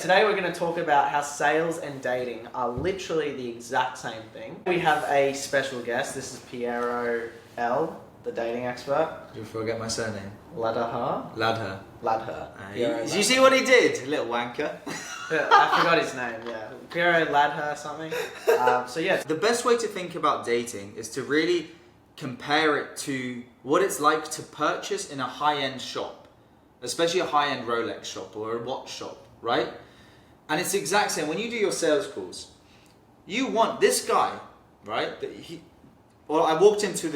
Today we're going to talk about how sales and dating are literally the exact same thing. We have a special guest. This is Piero L, the dating expert. Did you forget my surname? Ladha. Ladha. Did You see what he did? Little wanker. I forgot his name, yeah. Piero Ladha something. So yeah. The best way to think about dating is to really compare it to what it's like to purchase in a high-end shop, especially a high-end Rolex shop or a watch shop, right? And it's the exact same. When you do your sales calls, you want this guy, right? I walked into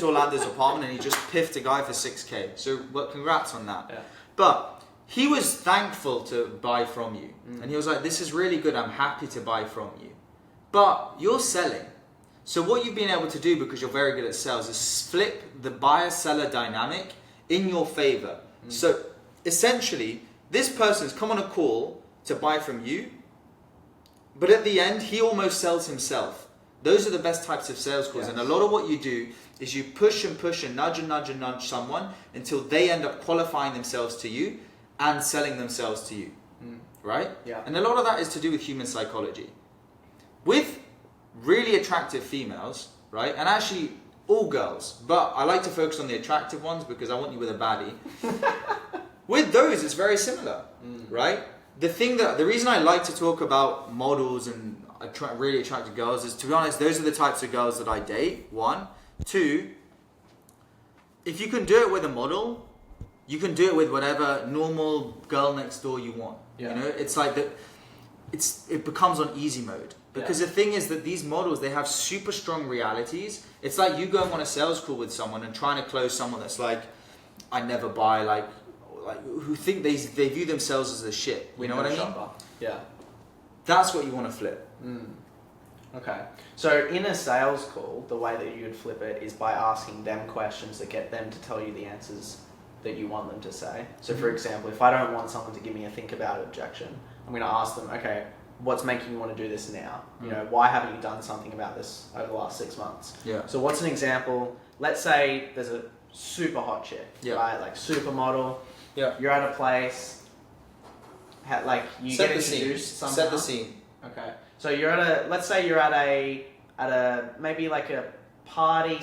Orlando's apartment and he just piffed a guy for 6K. So, well, congrats on that. Yeah. But he was thankful to buy from you. And he was like, this is really good. I'm happy to buy from you. But you're selling. So what you've been able to do, because you're very good at sales, is flip the buyer-seller dynamic in your favor. So essentially, this person's come on a call to buy from you, but at the end, he almost sells himself. Those are the best types of sales calls. Yes. And a lot of what you do is you push and push and nudge someone until they end up qualifying themselves to you and selling themselves to you, right? Yeah. And a lot of that is to do with human psychology. With really attractive females, right? And actually all girls, but I like to focus on the attractive ones because I want you with a baddie. With those, it's very similar, right? The reason I like to talk about models and really attractive girls is, to be honest, those are the types of girls that I date, one. Two, if you can do it with a model, you can do it with whatever normal girl next door you want. Yeah. You know, it's like that. It becomes on easy mode. Because the thing is that these models, they have super strong realities. It's like you going on a sales call with someone and trying to close someone that's like, I never buy, like who think they view themselves as the shit. You know what I mean? Shopper. Yeah. That's what you want to flip. Okay. So in a sales call, the way that you would flip it is by asking them questions that get them to tell you the answers that you want them to say. So for example, if I don't want someone to give me a think about it objection, I'm going to ask them, okay, what's making you want to do this now? You know, why haven't you done something about this over the last 6 months? Yeah. So what's an example? Let's say there's a super hot chick, right? Like supermodel. Yeah. You're at a place, you get introduced somehow. Set the scene. Okay. So you're at let's say you're at a maybe like a party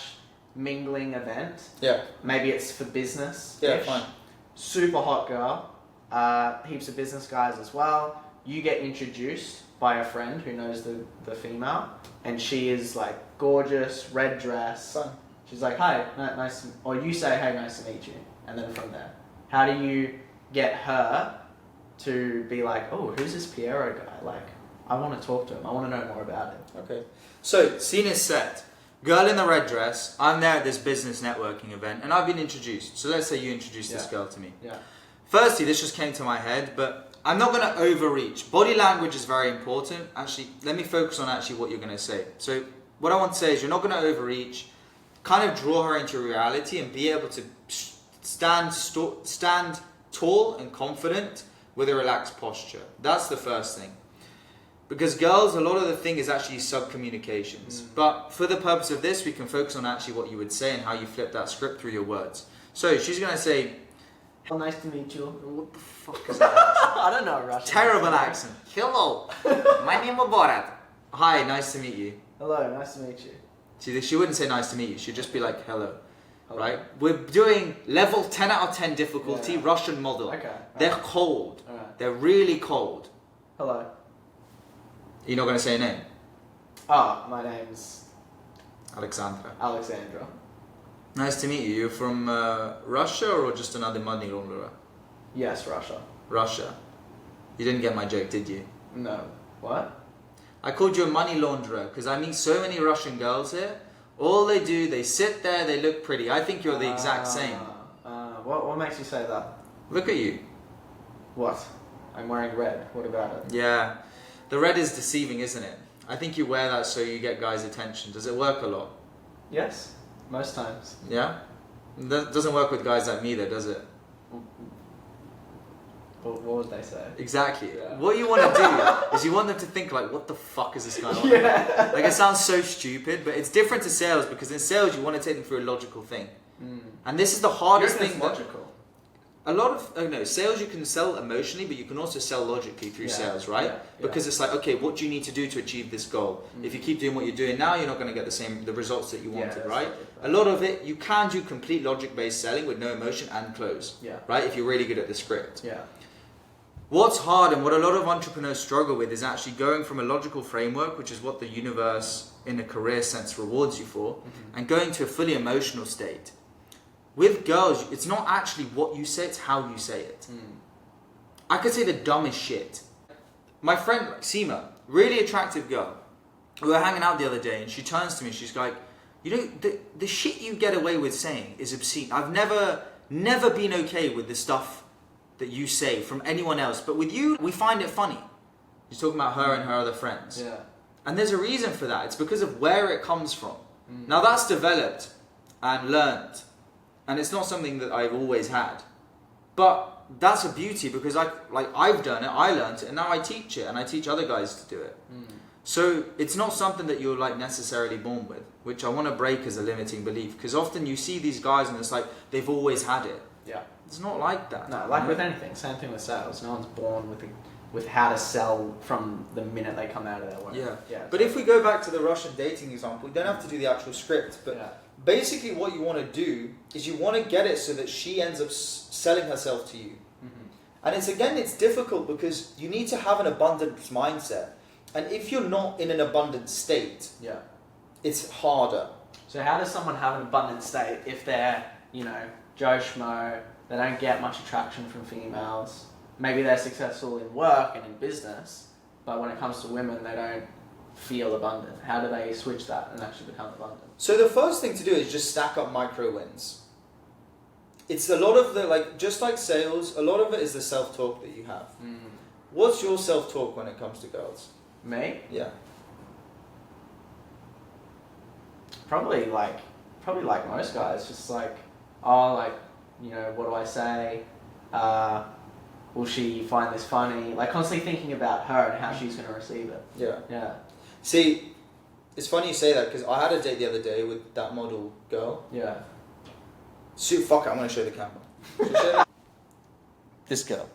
/ mingling event. Yeah. Maybe it's for business. Yeah, fine. Super hot girl. Heaps of business guys as well. You get introduced by a friend who knows the female, and she is like gorgeous, red dress. Fine. She's like, hi, nice to, or you say, hey, nice to meet you. And then from there, how do you get her to be like, oh, who's this Piero guy? Like, I want to talk to him. I want to know more about him. Okay. So, scene is set. Girl in the red dress. I'm there at this business networking event, and I've been introduced. So let's say you introduced this girl to me. Yeah. Firstly, this just came to my head, but I'm not going to overreach. Body language is very important. Actually, let me focus on actually what you're going to say. So, what I want to say is you're not going to overreach. Kind of draw her into reality and be able to stand tall and confident with a relaxed posture. That's the first thing. Because girls, a lot of the thing is actually sub-communications. But for the purpose of this, we can focus on actually what you would say and how you flip that script through your words. So she's going to say, well, nice to meet you. what the fuck is that? I don't know Russian. Terrible accent. Hello, my name is Borat. Hi, nice to meet you. Hello, nice to meet you. She wouldn't say nice to meet you. She'd just be like, hello. Right? We're doing level 10 out of 10 difficulty, Russian model. Okay. They're cold. Right. They're really cold. Hello. You're not going to say a name? Oh, my name's Alexandra. Alexandra. Nice to meet you. You're from Russia or just another money launderer? Yes, Russia. Russia. You didn't get my joke, did you? No. What? I called you a money launderer because I meet so many Russian girls here. All they do, they sit there, they look pretty. I think you're the exact same. What makes you say that? Look at you. What? I'm wearing red. What about it? Yeah. The red is deceiving, isn't it? I think you wear that so you get guys' attention. Does it work a lot? Yes. Most times. Yeah? That doesn't work with guys like me though, does it? What would they say? Exactly. Yeah. What you want to do is you want them to think like, what the fuck is this guy on? Yeah. Like it sounds so stupid, but it's different to sales because in sales you want to take them through a logical thing. And this is the hardest thing. Logical. a lot of sales you can sell emotionally, but you can also sell logically through sales, right? Because it's like, okay, what do you need to do to achieve this goal? If you keep doing what you're doing now, you're not going to get the results that you wanted, right? A lot of it, you can do complete logic-based selling with no emotion and close, right? If you're really good at the script. What's hard and what a lot of entrepreneurs struggle with is actually going from a logical framework, which is what the universe in a career sense rewards you for, and going to a fully emotional state. With girls, it's not actually what you say, it's how you say it. I could say the dumbest shit. My friend, Seema, really attractive girl, we were hanging out the other day and she turns to me, she's like, you know, the shit you get away with saying is obscene. I've never been okay with the stuff that you say from anyone else, but with you, we find it funny. She's talking about her and her other friends. And there's a reason for that. It's because of where it comes from. Now that's developed and learned. And it's not something that I've always had. But that's a beauty because I've done it, I learned it, and now I teach it, and I teach other guys to do it. So it's not something that you're like necessarily born with, which I want to break as a limiting belief. Because often you see these guys and it's like, they've always had it. It's not like that. No, like with anything, same thing with sales. No one's born with how to sell from the minute they come out of their work. But if we go back to the Russian dating example, you don't have to do the actual script, but basically what you want to do is you want to get it so that she ends up selling herself to you. And it's difficult because you need to have an abundance mindset. And if you're not in an abundant state, it's harder. So how does someone have an abundant state if they're, Joe Schmo, they don't get much attraction from females, maybe they're successful in work and in business, but when it comes to women, they don't feel abundant? How do they switch that and actually become abundant? So the first thing to do is just stack up micro wins. It's a lot of just like sales, a lot of it is the self-talk that you have. What's your self-talk when it comes to girls? Me? Yeah. Probably like most guys, just like, what do I say? Will she find this funny? Like constantly thinking about her and how she's going to receive it. Yeah. See, it's funny you say that because I had a date the other day with that model girl. Fuck it, I'm going to show the camera. This girl.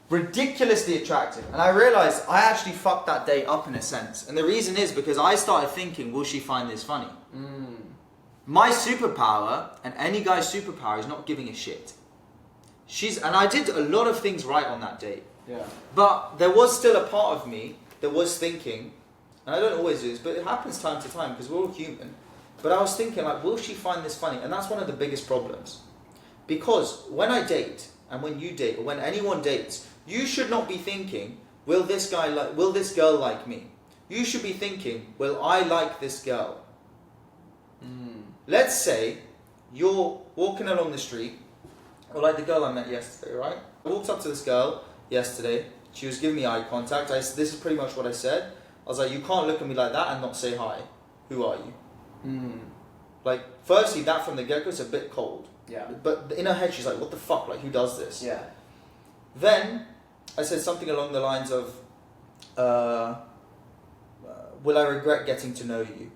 Ridiculously attractive. And I realised I actually fucked that date up in a sense. And the reason is because I started thinking, will she find this funny? My superpower, and any guy's superpower, is not giving a shit. And I did a lot of things right on that date. But there was still a part of me that was thinking, and I don't always do this, but it happens time to time because we're all human. But I was thinking, will she find this funny? And that's one of the biggest problems. Because when I date, and when you date, or when anyone dates, you should not be thinking, will this girl like me? You should be thinking, will I like this girl? Let's say you're walking along the street, or like the girl I met yesterday, right? I walked up to this girl yesterday. She was giving me eye contact. This is pretty much what I said. I was like, you can't look at me like that and not say hi. Who are you? Firstly, that from the get-go is a bit cold. But in her head, she's like, what the fuck? Who does this? Then I said something along the lines of, will I regret getting to know you?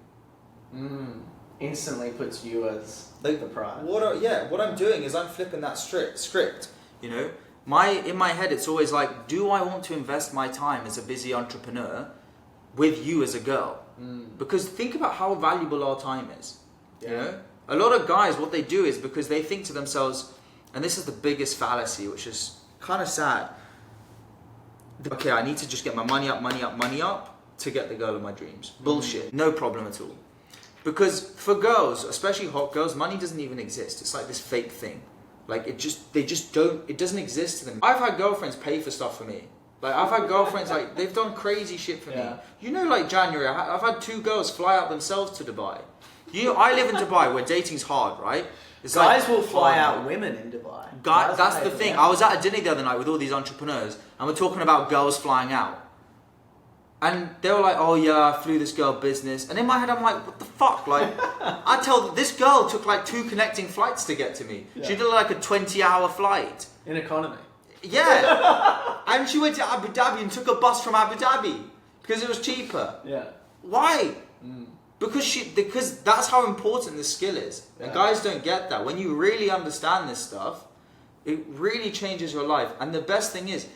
Instantly puts you as the prize. What I'm doing is I'm flipping that script. In my head, it's always like, do I want to invest my time as a busy entrepreneur with you as a girl? Because think about how valuable our time is. A lot of guys, what they do is because they think to themselves, and this is the biggest fallacy, which is kind of sad. Okay, I need to just get my money up to get the girl of my dreams. Bullshit. No problem at all. Because for girls, especially hot girls, money doesn't even exist. It's like this fake thing. It doesn't exist to them. I've had girlfriends pay for stuff for me. I've had girlfriends, they've done crazy shit for me. January, I've had 2 girls fly out themselves to Dubai. I live in Dubai where dating's hard, right? Guys will fly out women in Dubai. That's the thing. I was at a dinner the other night with all these entrepreneurs and we're talking about girls flying out. And they were like, oh yeah, I flew this girl business. And in my head, I'm like, what the fuck? I tell them, this girl took 2 connecting flights to get to me. She did a 20-hour flight. In economy. Yeah. And she went to Abu Dhabi and took a bus from Abu Dhabi because it was cheaper. Why? Because that's how important this skill is. And guys don't get that. When you really understand this stuff, It really changes your life. And the best thing is,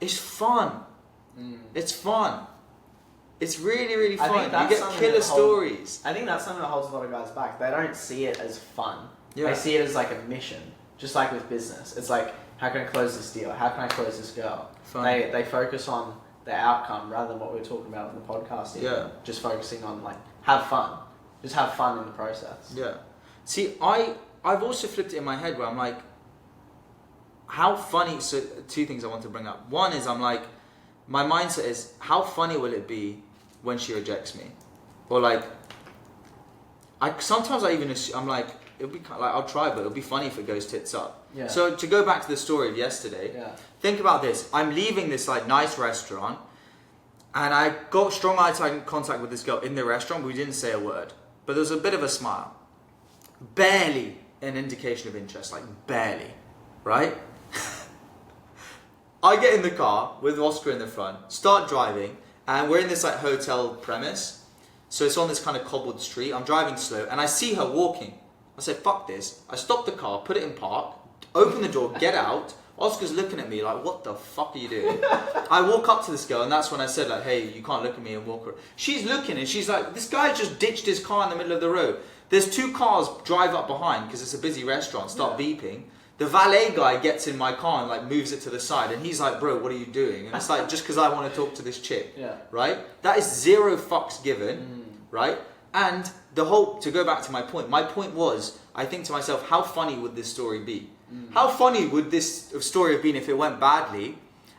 it's fun. It's fun. It's really, really I fun. think that's You get something killer that stories. I think that's something that holds a lot of guys back. They don't see it as fun. Yeah. They see it as like a mission. Just like with business. It's like, how can I close this deal? How can I close this girl? Fun. They focus on the outcome rather than what we were talking about in the podcast. Even. Yeah. Just focusing on like, have fun. Just have fun in the process. Yeah. See, I've also flipped it in my head where I'm like, how funny. So, two things I want to bring up. One is I'm like, my mindset is, how funny will it be when she rejects me? Or like, sometimes I even I'm like, it'll be kind of like, I'll try, but it'll be funny if it goes tits up. Yeah. So to go back to the story of yesterday, think about this. I'm leaving this like nice restaurant, and I got strong eye contact with this girl in the restaurant. We didn't say a word, but there was a bit of a smile. Barely an indication of interest, like barely, right? I get in the car with Oscar in the front, start driving, and we're in this like hotel premise. So it's on this kind of cobbled street. I'm driving slow, and I see her walking. I said, fuck this. I stop the car, put it in park, open the door, get out. Oscar's looking at me like, what the fuck are you doing? I walk up to this girl, and that's when I said like, hey, you can't look at me and walk her. She's looking, and she's like, this guy just ditched his car in the middle of the road. There's 2 cars drive up behind because it's a busy restaurant, start beeping. The valet guy gets in my car and like moves it to the side, and he's like, bro, what are you doing? And it's like, just because I want to talk to this chick, right? That is 0 fucks given, right? And the whole, to go back to my point was, I think to myself, how funny would this story be? How funny would this story have been if it went badly?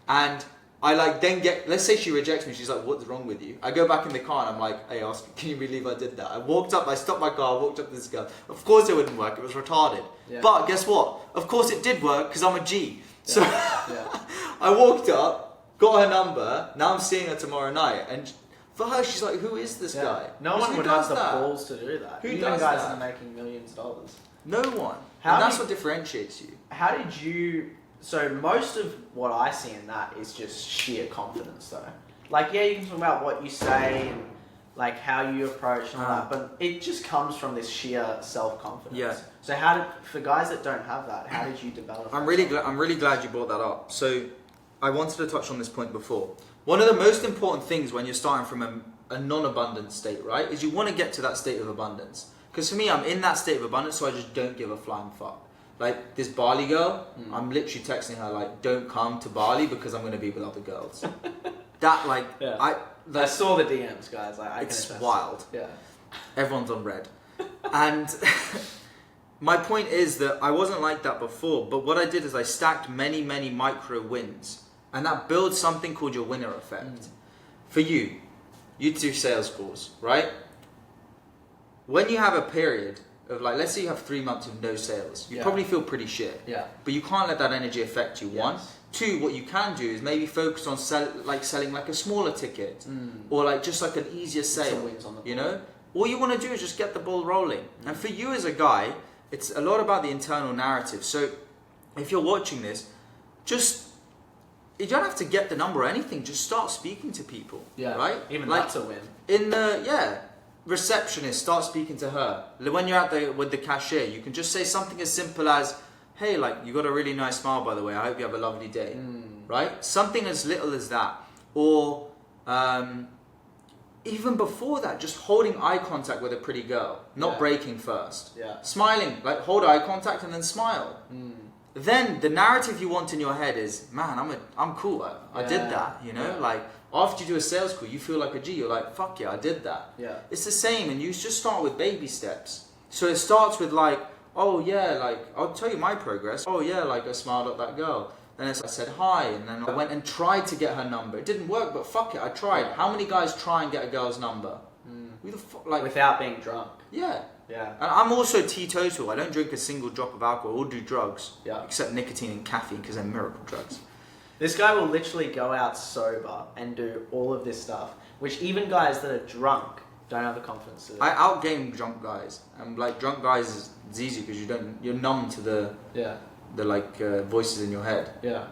And I like then get, let's say she rejects me, she's like, what's wrong with you? I go back in the car and I'm like, hey Oscar, can you believe I did that? I stopped my car, walked up to this girl. Of course it wouldn't work, it was retarded. But guess what? Of course it did work because I'm a G. So I walked up, got her number, now I'm seeing her tomorrow night. And for her, she's like, who is this guy? No one would have the balls to do that. Who Even does guys that? that are making millions of dollars. No one. How And that's do what differentiates you. How did you... So most of what I see in that is just sheer confidence though. Like, yeah, you can talk about what you say and like how you approach and all that, but it just comes from this sheer self-confidence. Yeah. So how did, for guys that don't have that, how did you develop I'm really glad you brought that up. So I wanted to touch on this point before. One of the most important things when you're starting from a non-abundant state, right, is you want to get to that state of abundance. Because for me, I'm in that state of abundance, so I just don't give a flying fuck. Like this Bali girl, I'm literally texting her like, don't come to Bali because I'm going to be with other girls. That like, I saw the DMs, guys. Like, it's wild. Yeah. Everyone's on red. And my point is that I wasn't like that before, but what I did is I stacked many, many micro wins. And that builds something called your winner effect. For you do sales calls, right? When you have a period of like, let's say you have 3 months of no sales, you probably feel pretty shit. Yeah. But you can't let that energy affect you. One. 2, what you can do is maybe focus on selling like a smaller ticket or like just like an easier sale. Wins on the you know, all you want to do is just get the ball rolling. And for you as a guy, it's a lot about the internal narrative. So if you're watching this, you don't have to get the number or anything. Just start speaking to people. Yeah. Right. Even like, that's a win. In the receptionist, start speaking to her. When you're out there with the cashier, you can just say something as simple as, hey, like, you got a really nice smile, by the way. I hope you have a lovely day. Right? Something as little as that. Or even before that, just holding eye contact with a pretty girl. Not breaking first. Yeah. Smiling. Like, hold eye contact and then smile. Then the narrative you want in your head is, man, I'm cool. I did that, you know? Like, after you do a sales call, you feel like a G. You're like, fuck yeah, I did that. Yeah. It's the same, and you just start with baby steps. So it starts with like, oh yeah, like, I'll tell you my progress. Oh yeah, like, I smiled at that girl. Then I said hi, and then I went and tried to get her number. It didn't work, but fuck it, I tried. How many guys try and get a girl's number? Who the fuck, like, without being drunk. Yeah. Yeah. And I'm also teetotal. I don't drink a single drop of alcohol or do drugs. Yeah. Except nicotine and caffeine because they're miracle drugs. This guy will literally go out sober and do all of this stuff, which even guys that are drunk don't have the confidence to do. I outgame drunk guys. And like drunk guys it's easy because you're numb to the voices in your head. Yeah.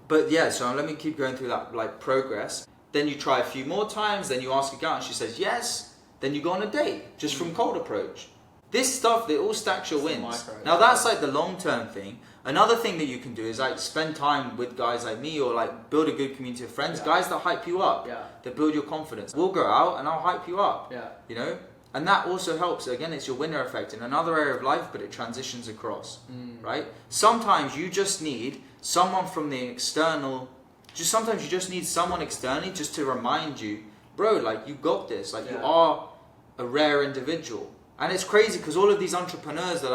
But yeah, so let me keep going through that like progress. Then you try a few more times, then you ask a girl and she says yes. Then you go on a date, just from cold approach. This stuff, it all stacks your wins. Now that's like the long-term thing. Another thing that you can do is like spend time with guys like me, or like build a good community of friends, guys that hype you up, that build your confidence. We'll go out and I'll hype you up, you know? And that also helps. Again, it's your winner effect in another area of life, but it transitions across, right? Sometimes you just need someone from the external, sometimes you just need someone externally just to remind you, bro, like you got this, like you are a rare individual. And it's crazy because all of these entrepreneurs that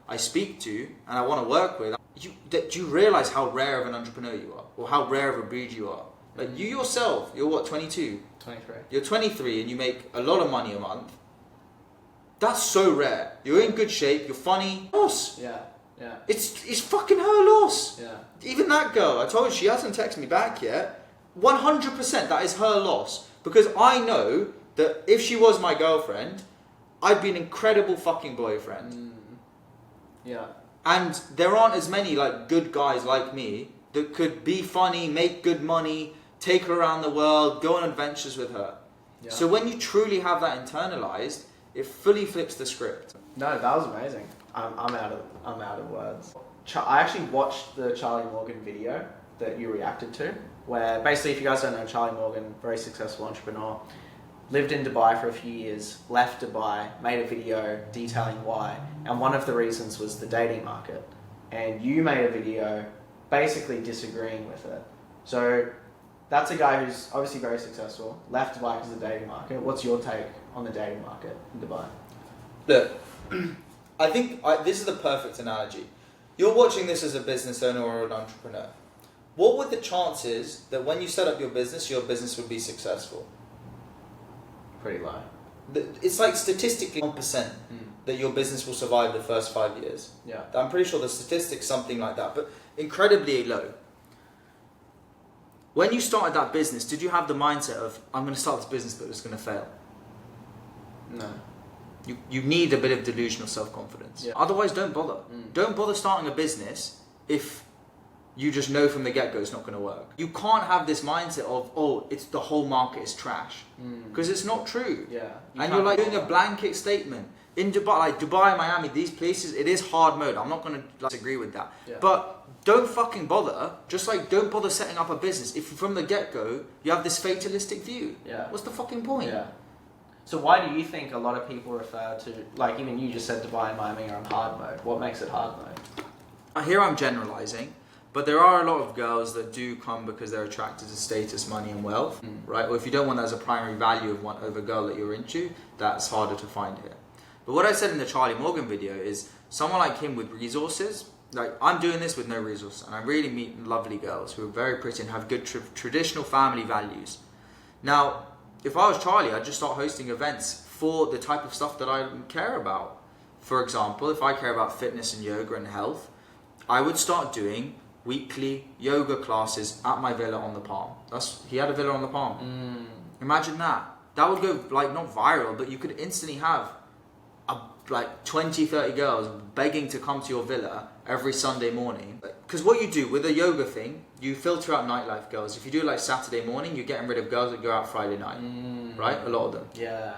I speak to and I want to work with, you realize how rare of an entrepreneur you are, or how rare of a breed you are. Like you yourself, you're what, 22? 23. You're 23 and you make a lot of money a month. That's so rare. You're in good shape, you're funny. Loss. Yeah. It's fucking her loss. Yeah. Even that girl, I told you, she hasn't texted me back yet. 100% that is her loss. Because I know that if she was my girlfriend, I'd be an incredible fucking boyfriend. Yeah. And there aren't as many like good guys like me that could be funny, make good money, take her around the world, go on adventures with her. Yeah. So when you truly have that internalized, it fully flips the script. No, that was amazing. I'm out of words. I actually watched the Charlie Morgan video that you reacted to, where basically, if you guys don't know, Charlie Morgan, very successful entrepreneur, lived in Dubai for a few years, left Dubai, made a video detailing why, and one of the reasons was the dating market. And you made a video basically disagreeing with it. So that's a guy who's obviously very successful, left Dubai because of the dating market. What's your take on the dating market in Dubai? Look, I think this is the perfect analogy. You're watching this as a business owner or an entrepreneur. What were the chances that when you set up your business would be successful? Pretty low. It's like statistically 1% that your business will survive the first 5 years. Yeah. I'm pretty sure the statistic's something like that, but incredibly low. When you started that business, did you have the mindset of, I'm going to start this business but it's going to fail? No. You need a bit of delusional self-confidence. Yeah. Otherwise, don't bother. Don't bother starting a business if you just know from the get-go it's not going to work. You can't have this mindset of, oh, it's the whole market is trash. Because it's not true. Yeah. And you're like doing a blanket statement. In Dubai, like Dubai, Miami, these places, it is hard mode. I'm not going to disagree with that. Yeah. But don't fucking bother. Just like, don't bother setting up a business if from the get-go you have this fatalistic view. Yeah. What's the fucking point? Yeah. So why do you think a lot of people refer to, like even you just said Dubai and Miami are on hard mode. What makes it hard mode? Here I'm generalizing, but there are a lot of girls that do come because they're attracted to status, money and wealth, right? Or if you don't want that as a primary value of a girl that you're into, that's harder to find here. But what I said in the Charlie Morgan video is someone like him with resources, like I'm doing this with no resources, and I really meet lovely girls who are very pretty and have good traditional family values. Now, if I was Charlie, I'd just start hosting events for the type of stuff that I care about. For example, if I care about fitness and yoga and health, I would start doing weekly yoga classes at my villa on the Palm. He had a villa on the Palm. Imagine that. That would go like not viral, but you could instantly have like 20, 30 girls begging to come to your villa every Sunday morning. Because what you do with a yoga thing, you filter out nightlife girls. If you do it like Saturday morning, you're getting rid of girls that go out Friday night, right? A lot of them. Yeah.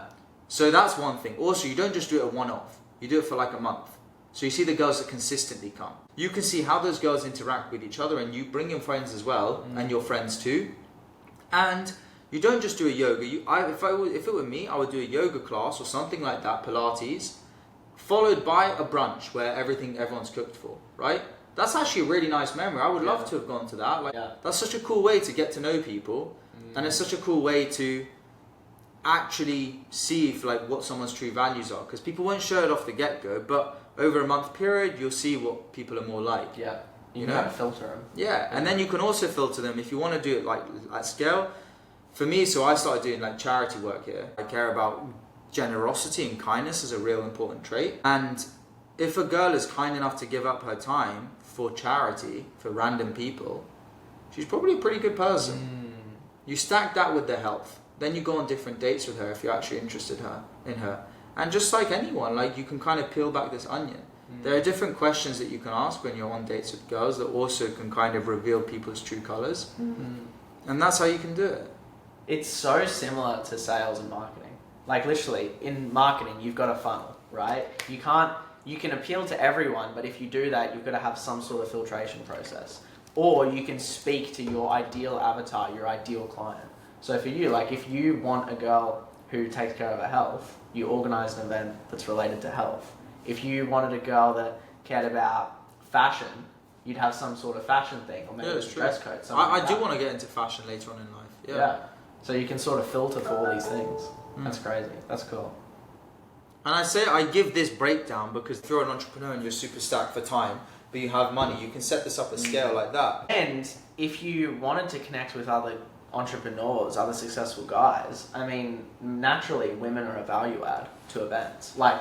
So that's one thing. Also, you don't just do it a one-off. You do it for like a month. So you see the girls that consistently come. You can see how those girls interact with each other, and you bring in friends as well, and your friends too. And you don't just do a yoga. If it were me, I would do a yoga class or something like that, Pilates, followed by a brunch where everyone's cooked for, right? That's actually a really nice memory. I would love to have gone to that. That's such a cool way to get to know people, and it's such a cool way to actually see what someone's true values are. Because people won't show it off the get-go, but over a month period, you'll see what people are more like. Yeah, you know how to filter them. Yeah, and then you can also filter them if you want to do it at scale. For me, so I started doing charity work here. I care about generosity and kindness as a real important trait. And if a girl is kind enough to give up her time for charity, for random people, she's probably a pretty good person. You stack that with the health. Then you go on different dates with her if you're actually interested in her. And just like anyone, you can kind of peel back this onion. There are different questions that you can ask when you're on dates with girls that also can kind of reveal people's true colours. And that's how you can do it. It's so similar to sales and marketing. Literally, in marketing, you've got a funnel, right? You can't you can appeal to everyone, but if you do that, you've got to have some sort of filtration process. Or you can speak to your ideal avatar, your ideal client. So for you, like if you want a girl who takes care of her health, you organize an event that's related to health. If you wanted a girl that cared about fashion, you'd have some sort of fashion thing, or maybe a dress code. I do want to get into fashion later on in life. Yeah. So you can sort of filter for all these things. That's crazy. That's cool. And I give this breakdown because if you're an entrepreneur and you're super stacked for time, but you have money, you can set this up at scale like that. And if you wanted to connect with other entrepreneurs, other successful guys, I mean, naturally women are a value add to events. Like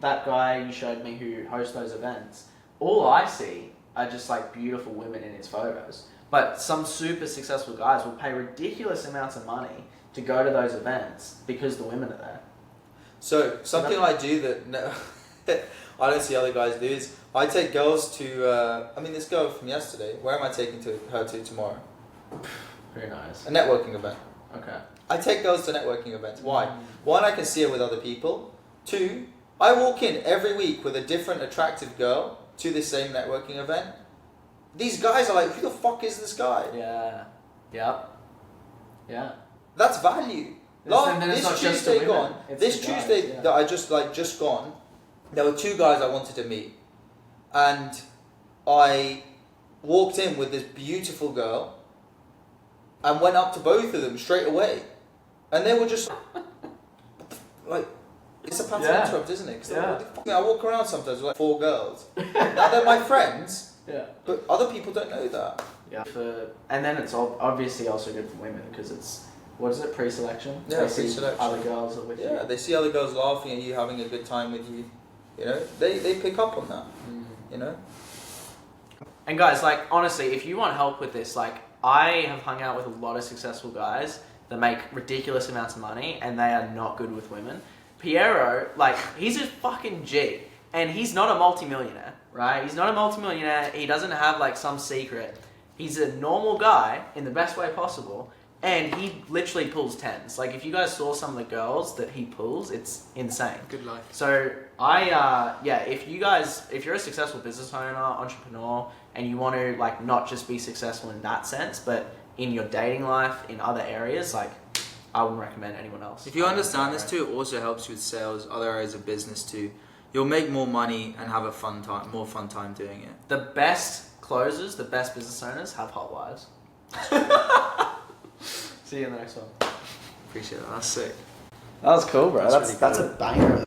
that guy you showed me who hosts those events, all I see are just like beautiful women in his photos. But some super successful guys will pay ridiculous amounts of money to go to those events because the women are there. So something I do that I don't see other guys do is I take girls to, this girl from yesterday, where am I taking her to tomorrow? Very nice. A networking event. Okay. I take girls to networking events. Why? One, I can see her with other people. Two, I walk in every week with a different attractive girl to the same networking event. These guys are like, who the fuck is this guy? Yeah. Yep. Yeah. This Tuesday that I just gone, there were two guys I wanted to meet, and I walked in with this beautiful girl and went up to both of them straight away, and they were just like, it's a pattern interrupt, isn't it? I walk around sometimes with like 4 girls. Now they're my friends, but other people don't know that. Yeah. And then it's obviously also good for women because it's, what is it, pre-selection? Yeah, pre-selection. Other girls are with you. Yeah, they see other girls laughing at you, having a good time with you. You know, they pick up on that. You know. And guys, like honestly, if you want help with this, like I have hung out with a lot of successful guys that make ridiculous amounts of money, and they are not good with women. Piero, like he's a fucking G, and he's not a multimillionaire, right? He's not a multimillionaire. He doesn't have like some secret. He's a normal guy in the best way possible. And he literally pulls 10s. Like, if you guys saw some of the girls that he pulls, it's insane. Good life. So, if you're a successful business owner, entrepreneur, and you want to, like, not just be successful in that sense, but in your dating life, in other areas, like, I wouldn't recommend anyone else. If you understand this too, it also helps you with sales, other areas of business too. You'll make more money and have more fun time doing it. The best closers, the best business owners have hot wives. See you in the next one. Appreciate that. That's sick. That was cool, bro. That's really a banger.